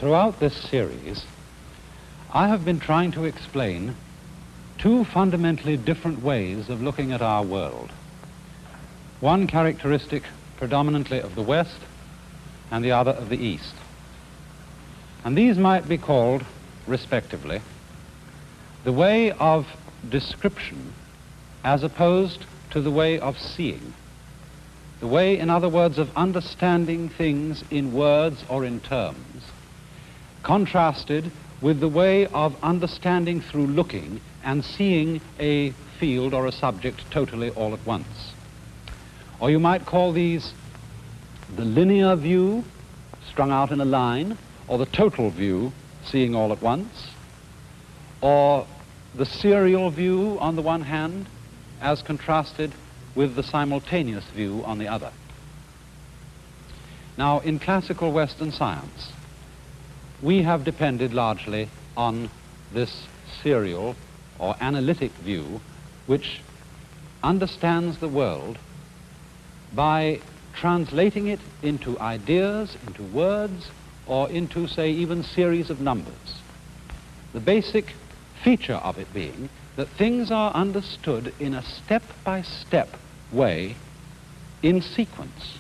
throughout this series, I have been trying to explain two fundamentally different ways of looking at our world. One characteristic predominantly of the West and the other of the East. And these might be called, respectively, the way of description as opposed to the way of seeing. The way, in other words, of understanding things in words or in terms, contrasted with the way of understanding through looking and seeing a field or a subject totally all at once. Or you might call these the linear view, strung out in a line, or the total view, seeing all at once, or the serial view on the one hand, as contrasted with the simultaneous view on the other. Now, in classical Western science, we have depended largely on this serial or analytic view, which understands the world by translating it into ideas, into words, or into, say, even series of numbers. The basic feature of it being that things are understood in a step-by-step way in sequence.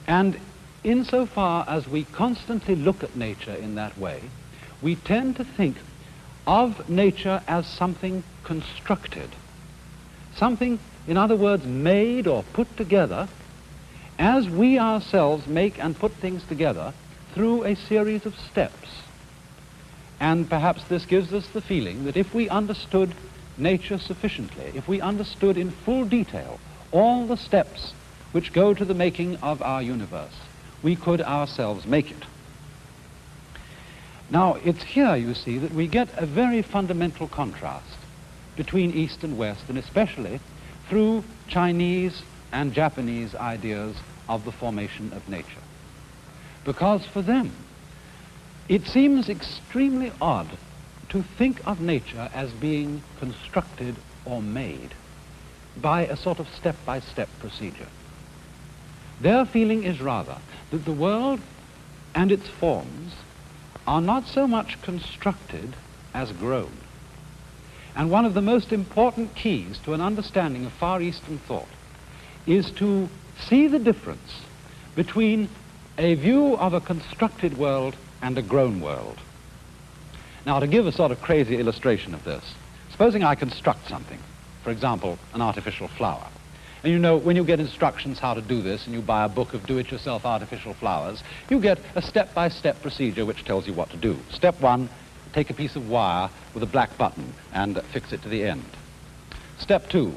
And insofar as we constantly look at nature in that way, we tend to think of nature as something constructed, something, in other words, made or put together as we ourselves make and put things together through a series of steps. And perhaps this gives us the feeling that if we understood nature sufficiently, if we understood in full detail all the steps which go to the making of our universe, we could ourselves make it. Now, it's here, you see, that we get a very fundamental contrast between East and West, and especially through Chinese and Japanese ideas of the formation of nature. Because for them, it seems extremely odd to think of nature as being constructed or made by a sort of step-by-step procedure. Their feeling is rather that the world and its forms are not so much constructed as grown. And one of the most important keys to an understanding of Far Eastern thought is to see the difference between a view of a constructed world and a grown world. Now, to give a sort of crazy illustration of this, supposing I construct something, for example, an artificial flower. And you know, when you get instructions how to do this, and you buy a book of do-it-yourself artificial flowers, you get a step-by-step procedure which tells you what to do. Step one, take a piece of wire with a black button and fix it to the end. Step two,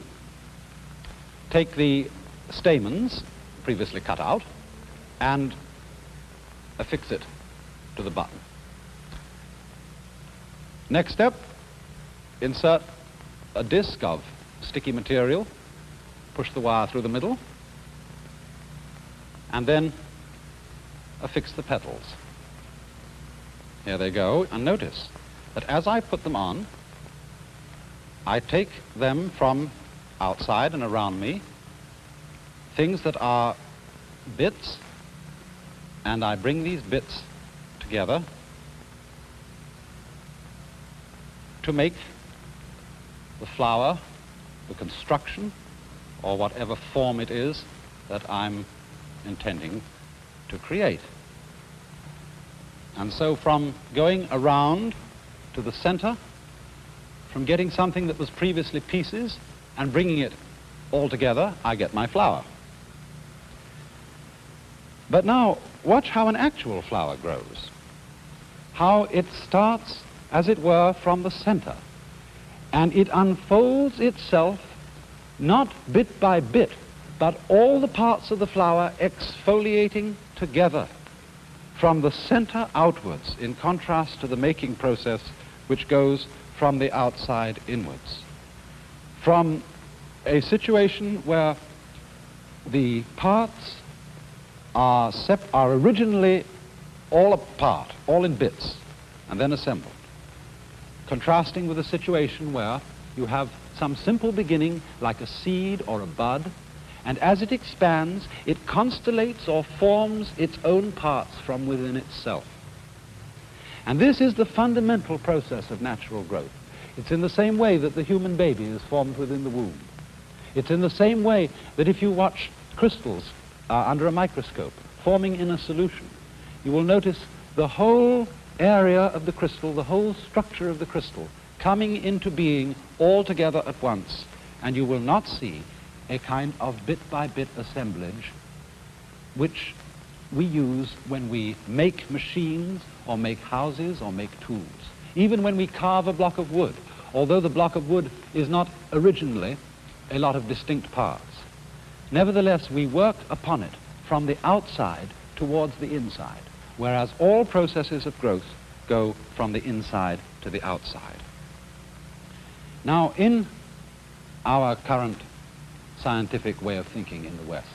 take the stamens, previously cut out, and affix it to the button. Next step, insert a disc of sticky material, push the wire through the middle, and then affix the petals. Here they go, and notice that as I put them on, I take them from outside and around me, things that are bits, and I bring these bits together to make the flower, the construction, or whatever form it is that I'm intending to create. And so from going around to the center, from getting something that was previously pieces and bringing it all together, I get my flower. But now, watch how an actual flower grows. How it starts, as it were, from the center. And it unfolds itself, not bit by bit, but all the parts of the flower exfoliating together from the center outwards, in contrast to the making process which goes from the outside inwards. From a situation where the parts are originally all apart, all in bits, and then assembled, contrasting with a situation where you have some simple beginning like a seed or a bud, and as it expands, it constellates or forms its own parts from within itself. And this is the fundamental process of natural growth. It's in the same way that the human baby is formed within the womb. It's in the same way that if you watch crystals under a microscope forming in a solution, you will notice the whole area of the crystal, the whole structure of the crystal coming into being all together at once, and you will not see a kind of bit-by-bit assemblage which we use when we make machines or make houses or make tools. Even when we carve a block of wood, although the block of wood is not originally a lot of distinct parts, nevertheless we work upon it from the outside towards the inside, whereas all processes of growth go from the inside to the outside. Now, in our current scientific way of thinking in the West,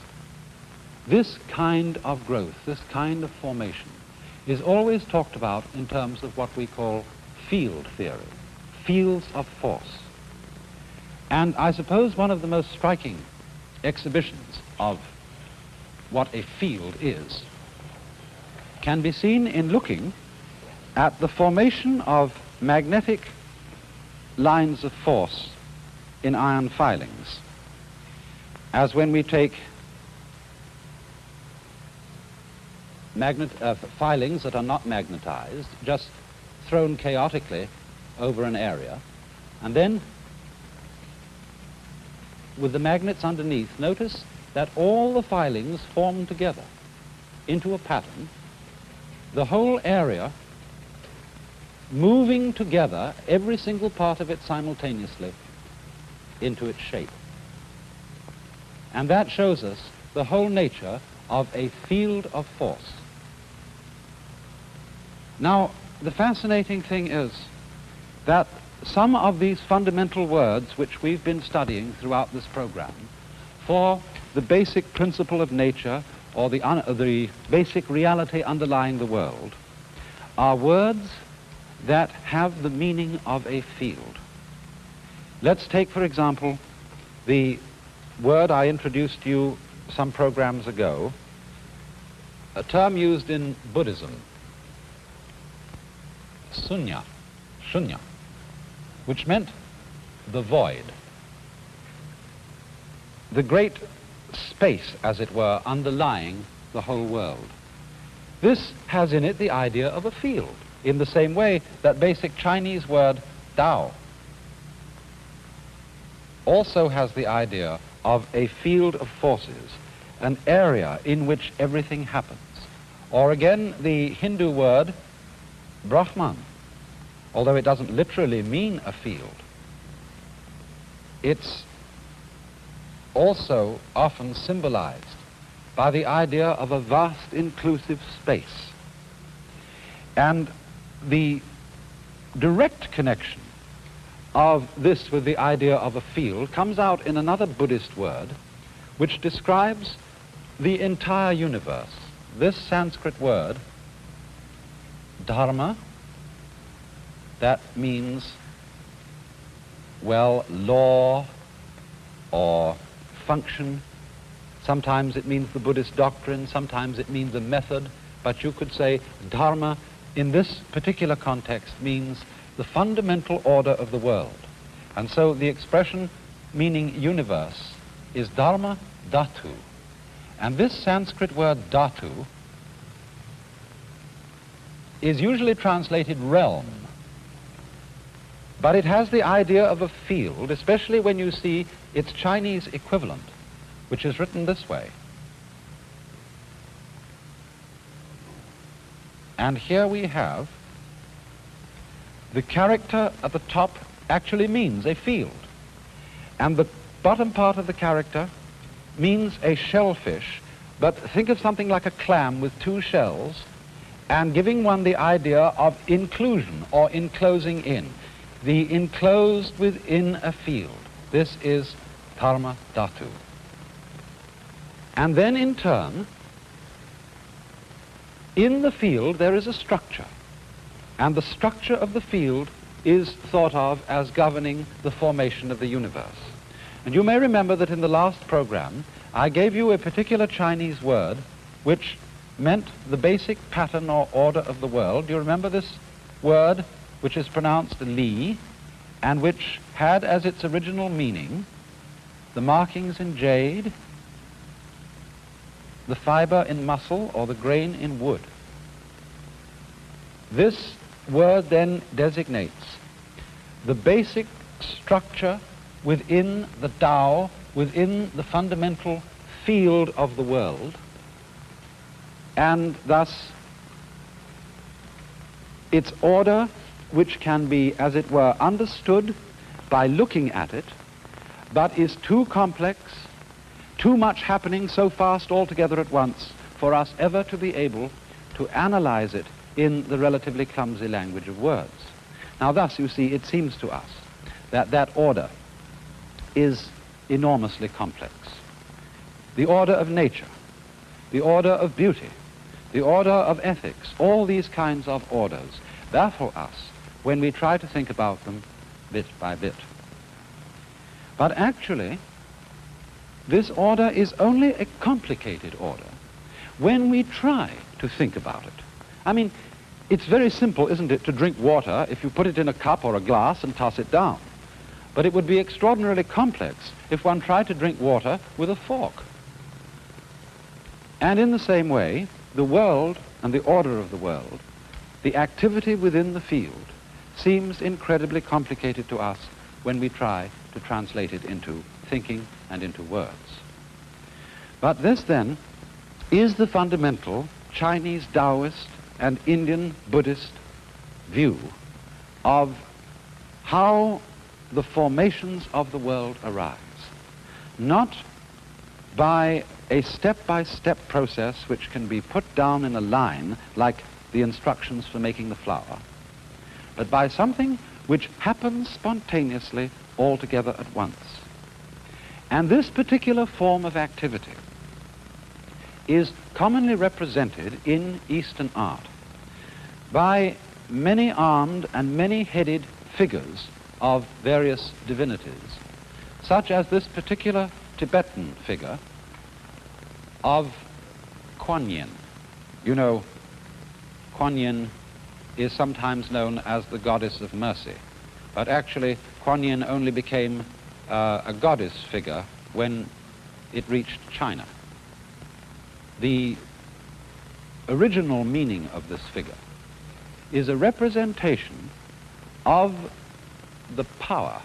this kind of growth, this kind of formation, is always talked about in terms of what we call field theory, fields of force. And I suppose one of the most striking exhibitions of what a field is can be seen in looking at the formation of magnetic lines of force in iron filings, as when we take filings that are not magnetized, just thrown chaotically over an area, and then with the magnets underneath, notice that all the filings form together into a pattern, the whole area moving together, every single part of it simultaneously, into its shape. And that shows us the whole nature of a field of force. Now, the fascinating thing is that some of these fundamental words which we've been studying throughout this program for the basic principle of nature or the basic reality underlying the world are words that have the meaning of a field. Let's take, for example, the word I introduced to you some programs ago, a term used in Buddhism, shunya, which meant the void, the great space, as it were, underlying the whole world. This has in it the idea of a field, in the same way that basic Chinese word Dao also has the idea of a field of forces, an area in which everything happens. Or again, the Hindu word Brahman, although it doesn't literally mean a field, it's also often symbolized by the idea of a vast inclusive space. And the direct connection of this with the idea of a field comes out in another Buddhist word which describes the entire universe. This Sanskrit word, dharma, that means, well, law or function. Sometimes it means the Buddhist doctrine, sometimes it means a method, but you could say dharma in this particular context means the fundamental order of the world. And so the expression meaning universe is dharma dhatu. And this Sanskrit word dhatu is usually translated realm, but it has the idea of a field, especially when you see its Chinese equivalent, which is written this way. And here we have the character at the top actually means a field, and the bottom part of the character means a shellfish, but think of something like a clam with two shells, and giving one the idea of inclusion or enclosing in, the enclosed within a field. This is dharma dhatu. And then in turn, in the field there is a structure, and the structure of the field is thought of as governing the formation of the universe. And you may remember that in the last program I gave you a particular Chinese word which meant the basic pattern or order of the world. Do you remember this word which is pronounced li, and which had as its original meaning the markings in jade, the fiber in muscle, or the grain in wood. This word then designates the basic structure within the Tao, within the fundamental field of the world, and thus its order, which can be, as it were, understood by looking at it, but is too complex, too much happening so fast altogether at once for us ever to be able to analyze it in the relatively clumsy language of words. Now thus, you see, it seems to us that that order is enormously complex. The order of nature, the order of beauty, the order of ethics, all these kinds of orders baffle us when we try to think about them bit by bit. But actually, this order is only a complicated order when we try to think about it. I mean, it's very simple, isn't it, to drink water if you put it in a cup or a glass and toss it down. But it would be extraordinarily complex if one tried to drink water with a fork. And in the same way, the world and the order of the world, the activity within the field, seems incredibly complicated to us when we try to translate it into thinking and into words. But this then is the fundamental Chinese Taoist and Indian Buddhist view of how the formations of the world arise, not by a step-by-step process which can be put down in a line like the instructions for making the flower, but by something which happens spontaneously altogether at once. And this particular form of activity is commonly represented in Eastern art by many-armed and many-headed figures of various divinities, such as this particular Tibetan figure of Kuan Yin. You know, Kuan Yin is sometimes known as the goddess of mercy, but actually Kuan Yin only became a goddess figure when it reached China. The original meaning of this figure is a representation of the power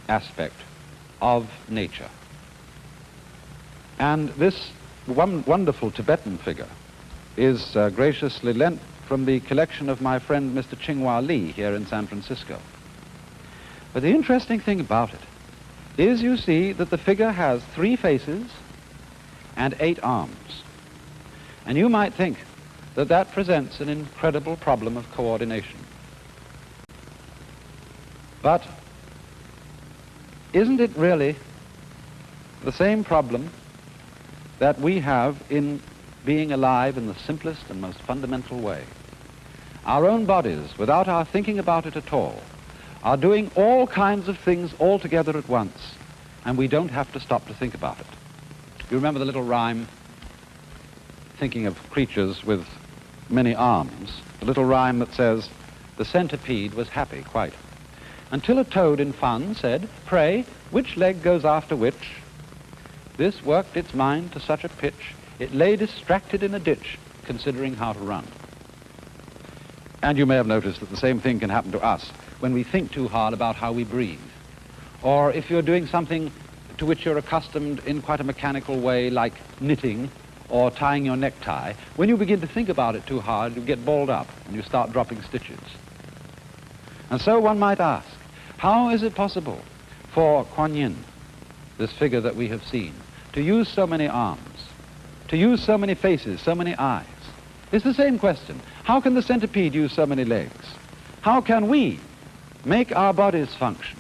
aspect of nature. And this wonderful Tibetan figure is graciously lent from the collection of my friend Mr. Qinghua Li here in San Francisco. But the interesting thing about it is, you see, that the figure has 3 faces and 8 arms. And you might think that that presents an incredible problem of coordination. But isn't it really the same problem that we have in being alive in the simplest and most fundamental way? Our own bodies, without our thinking about it at all, are doing all kinds of things all together at once, and we don't have to stop to think about it. You remember the little rhyme, thinking of creatures with many arms, the little rhyme that says, "The centipede was happy quite, until a toad in fun said, 'Pray, which leg goes after which?' This worked its mind to such a pitch, it lay distracted in a ditch, considering how to run." And you may have noticed that the same thing can happen to us when we think too hard about how we breathe. Or if you're doing something to which you're accustomed in quite a mechanical way, like knitting or tying your necktie, when you begin to think about it too hard, you get balled up and you start dropping stitches. And so one might ask, how is it possible for Kuan Yin, this figure that we have seen, to use so many arms, to use so many faces, so many eyes? It's the same question. How can the centipede use so many legs? How can we make our bodies function,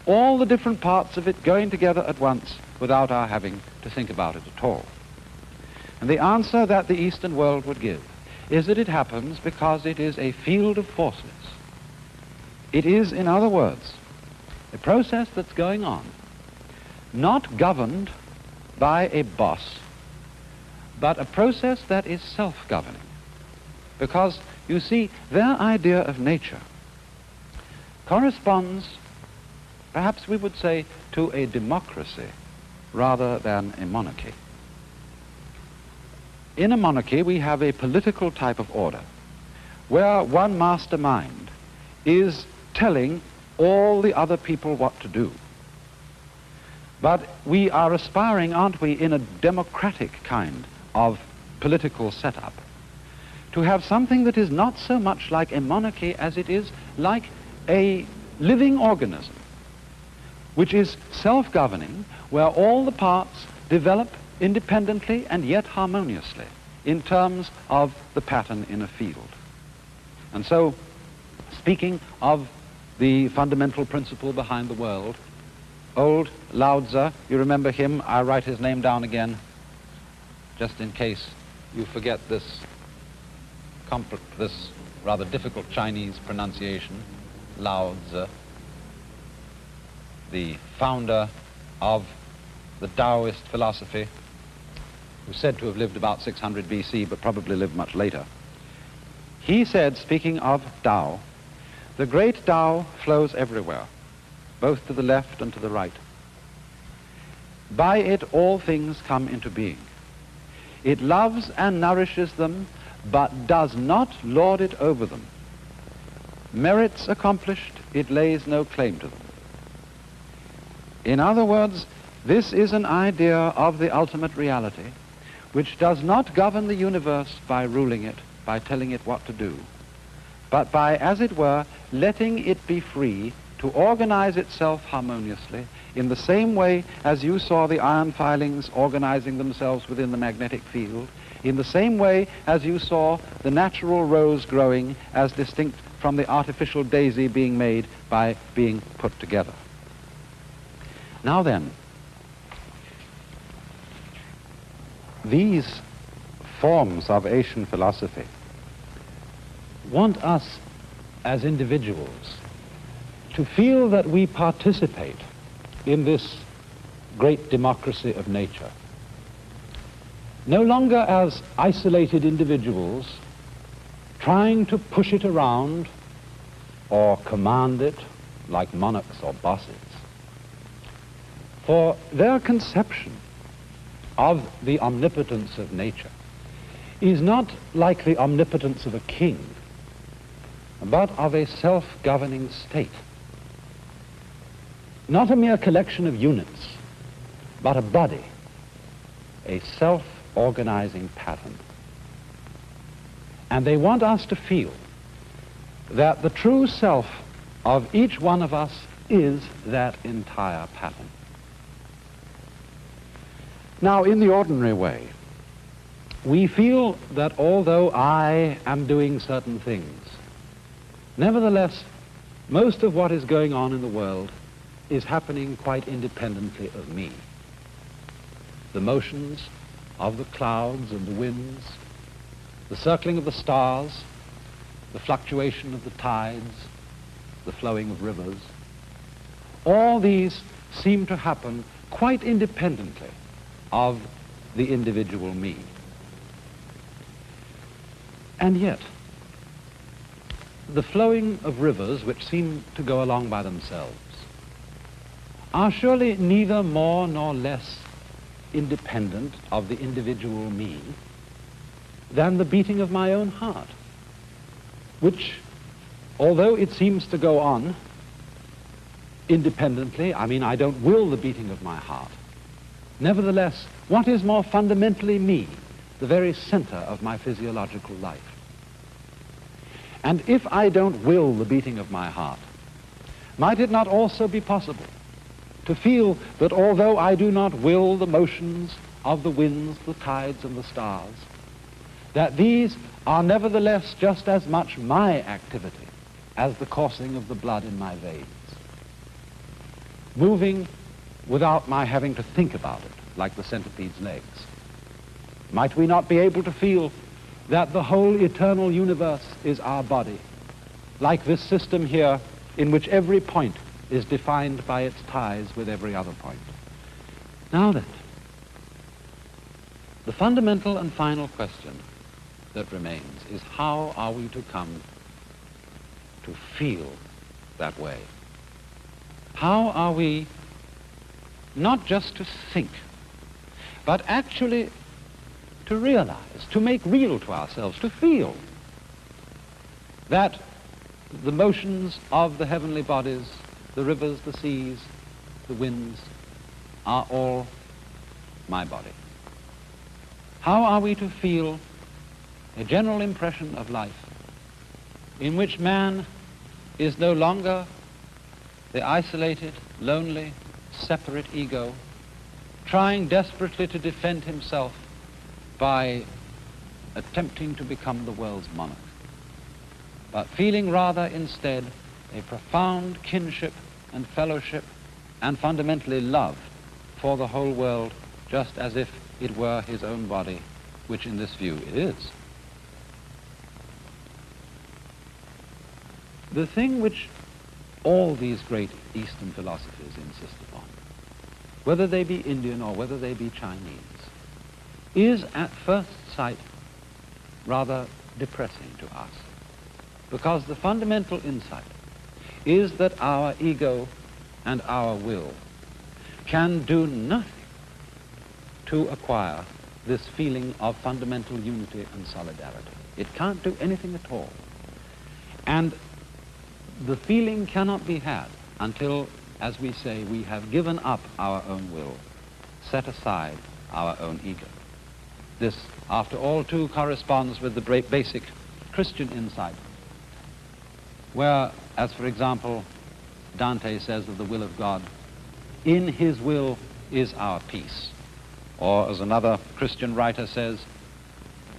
all the different parts of it going together at once without our having to think about it at all? And the answer that the Eastern world would give is that it happens because it is a field of forces. It is, in other words, a process that's going on, not governed by a boss, but a process that is self-governing. Because You see, their idea of nature corresponds, perhaps we would say, to a democracy rather than a monarchy. In a monarchy, we have a political type of order where one mastermind is telling all the other people what to do. But we are aspiring, aren't we, in a democratic kind of political setup, to have something that is not so much like a monarchy as it is like a living organism, which is self-governing, where all the parts develop independently and yet harmoniously in terms of the pattern in a field. And so, speaking of the fundamental principle behind the world, old Lao Tzu, you remember him? I'll write his name down again, just in case you forget this rather difficult Chinese pronunciation. Lao Tzu, the founder of the Taoist philosophy, who's said to have lived about 600 BC, but probably lived much later. He said, speaking of Tao, the great Tao flows everywhere, both to the left and to the right. By it all things come into being. It loves and nourishes them, but does not lord it over them. Merits accomplished, it lays no claim to them. In other words, this is an idea of the ultimate reality, which does not govern the universe by ruling it, by telling it what to do, but by, as it were, letting it be free to organize itself harmoniously in the same way as you saw the iron filings organizing themselves within the magnetic field, in the same way as you saw the natural rose growing as distinct from the artificial daisy being made by being put together. Now then, these forms of Asian philosophy want us as individuals to feel that we participate in this great democracy of nature, no longer as isolated individuals trying to push it around or command it like monarchs or bosses. For their conception of the omnipotence of nature is not like the omnipotence of a king, but of a self-governing state. Not a mere collection of units, but a body, a self-organizing pattern. And they want us to feel that the true self of each one of us is that entire pattern. Now, in the ordinary way, we feel that although I am doing certain things, nevertheless, most of what is going on in the world is happening quite independently of me. The motions of the clouds and the winds, the circling of the stars, the fluctuation of the tides, the flowing of rivers, all these seem to happen quite independently of the individual me. And yet, the flowing of rivers, which seem to go along by themselves, are surely neither more nor less independent of the individual me than the beating of my own heart, which, although it seems to go on independently, I mean, I don't will the beating of my heart, nevertheless, what is more fundamentally me, the very center of my physiological life? And if I don't will the beating of my heart, might it not also be possible to feel that although I do not will the motions of the winds, the tides, and the stars, that these are nevertheless just as much my activity as the coursing of the blood in my veins, moving without my having to think about it, like the centipede's legs? Might we not be able to feel that the whole eternal universe is our body, like this system here, in which every point is defined by its ties with every other point? Now then, the fundamental and final question that remains is how are we to come to feel that way? How are we not just to think, but actually to realize, to make real to ourselves, to feel that the motions of the heavenly bodies, the rivers, the seas, the winds, are all my body? How are we to feel a general impression of life in which man is no longer the isolated, lonely, separate ego, trying desperately to defend himself by attempting to become the world's monarch, but feeling rather instead a profound kinship and fellowship and fundamentally love for the whole world, just as if it were his own body, which in this view it is. The thing which all these great Eastern philosophers insist upon, whether they be Indian or whether they be Chinese, is at first sight rather depressing to us, because the fundamental insight is that our ego and our will can do nothing to acquire this feeling of fundamental unity and solidarity. It can't do anything at all. And the feeling cannot be had until, as we say, we have given up our own will, set aside our own ego. This, after all, too corresponds with the basic Christian insight, where, as for example, Dante says of the will of God, in his will is our peace. Or, as another Christian writer says,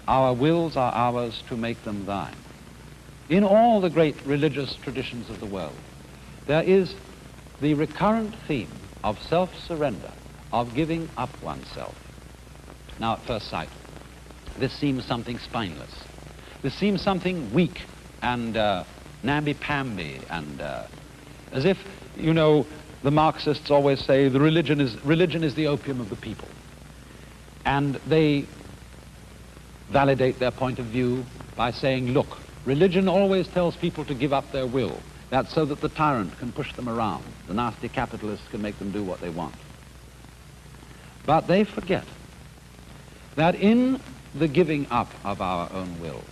our wills are ours to make them thine. In all the great religious traditions of the world, there is the recurrent theme of self-surrender, of giving up oneself. Now, at first sight, this seems something spineless. This seems something weak and namby-pamby, and as if, you know, the Marxists always say the religion is the opium of the people. And they validate their point of view by saying, look, religion always tells people to give up their will. That's so that the tyrant can push them around. The nasty capitalists can make them do what they want. But they forget that in the giving up of our own will,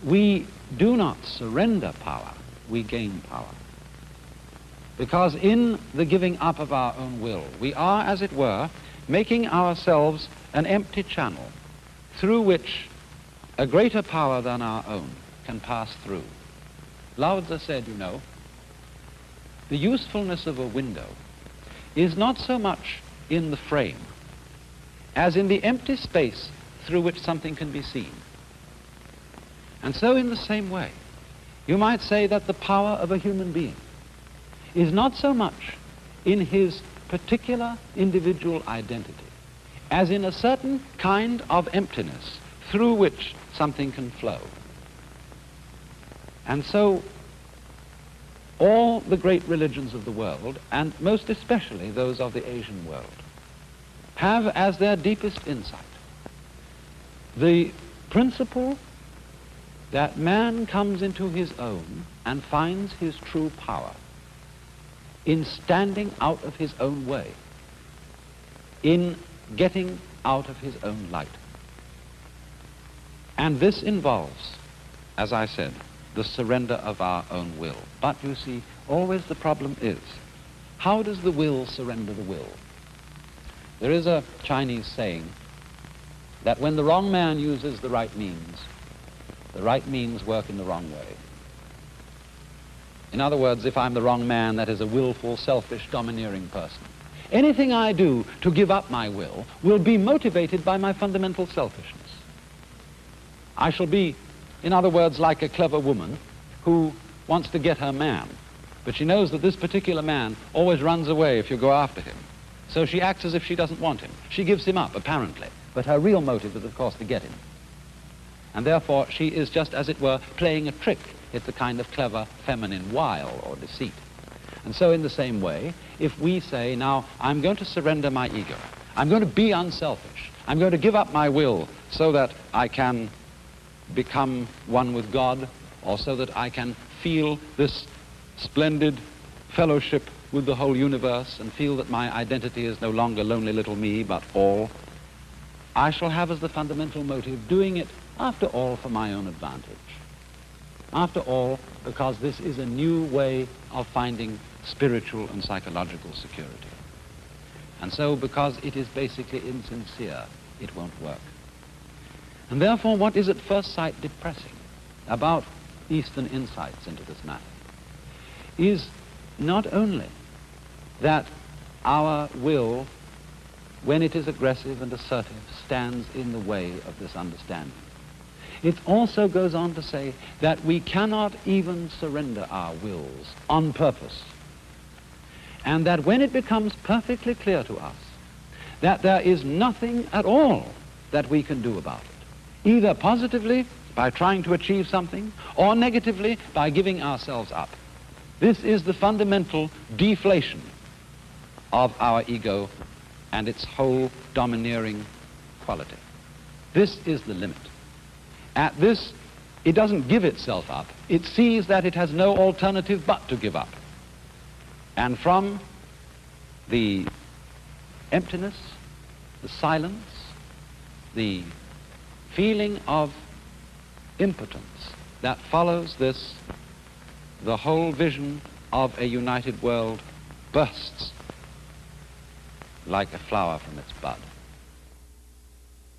we do not surrender power, we gain power. Because in the giving up of our own will, we are, as it were, making ourselves an empty channel through which a greater power than our own can pass through. Lao Tzu said, you know, the usefulness of a window is not so much in the frame as in the empty space through which something can be seen. And so in the same way, you might say that the power of a human being is not so much in his particular individual identity as in a certain kind of emptiness through which something can flow. And so all the great religions of the world, and most especially those of the Asian world, have as their deepest insight the principle that man comes into his own and finds his true power in standing out of his own way, in getting out of his own light. And this involves, as I said, the surrender of our own will. But you see, always the problem is, how does the will surrender the will? There is a Chinese saying that when the wrong man uses the right means work in the wrong way. In other words, if I'm the wrong man, that is a willful, selfish, domineering person. Anything I do to give up my will be motivated by my fundamental selfishness. I shall be, in other words, like a clever woman who wants to get her man, but she knows that this particular man always runs away if you go after him. So she acts as if she doesn't want him. She gives him up, apparently, but her real motive is, of course, to get him. And therefore, she is just, as it were, playing a trick. It's a kind of clever feminine wile or deceit. And so in the same way, if we say, now, I'm going to surrender my ego, I'm going to be unselfish. I'm going to give up my will so that I can become one with God, or so that I can feel this splendid fellowship with the whole universe and feel that my identity is no longer lonely little me, but all. I shall have as the fundamental motive doing it, after all, for my own advantage. After all, because this is a new way of finding spiritual and psychological security. And so, because it is basically insincere, it won't work. And therefore, what is at first sight depressing about Eastern insights into this matter is not only that our will, when it is aggressive and assertive, stands in the way of this understanding. It also goes on to say that we cannot even surrender our wills on purpose. And that when it becomes perfectly clear to us that there is nothing at all that we can do about it, either positively by trying to achieve something, or negatively by giving ourselves up, this is the fundamental deflation of our ego and its whole domineering quality. This is the limit. At this, it doesn't give itself up. It sees that it has no alternative but to give up. And from the emptiness, the silence, the feeling of impotence that follows this, the whole vision of a united world bursts like a flower from its bud.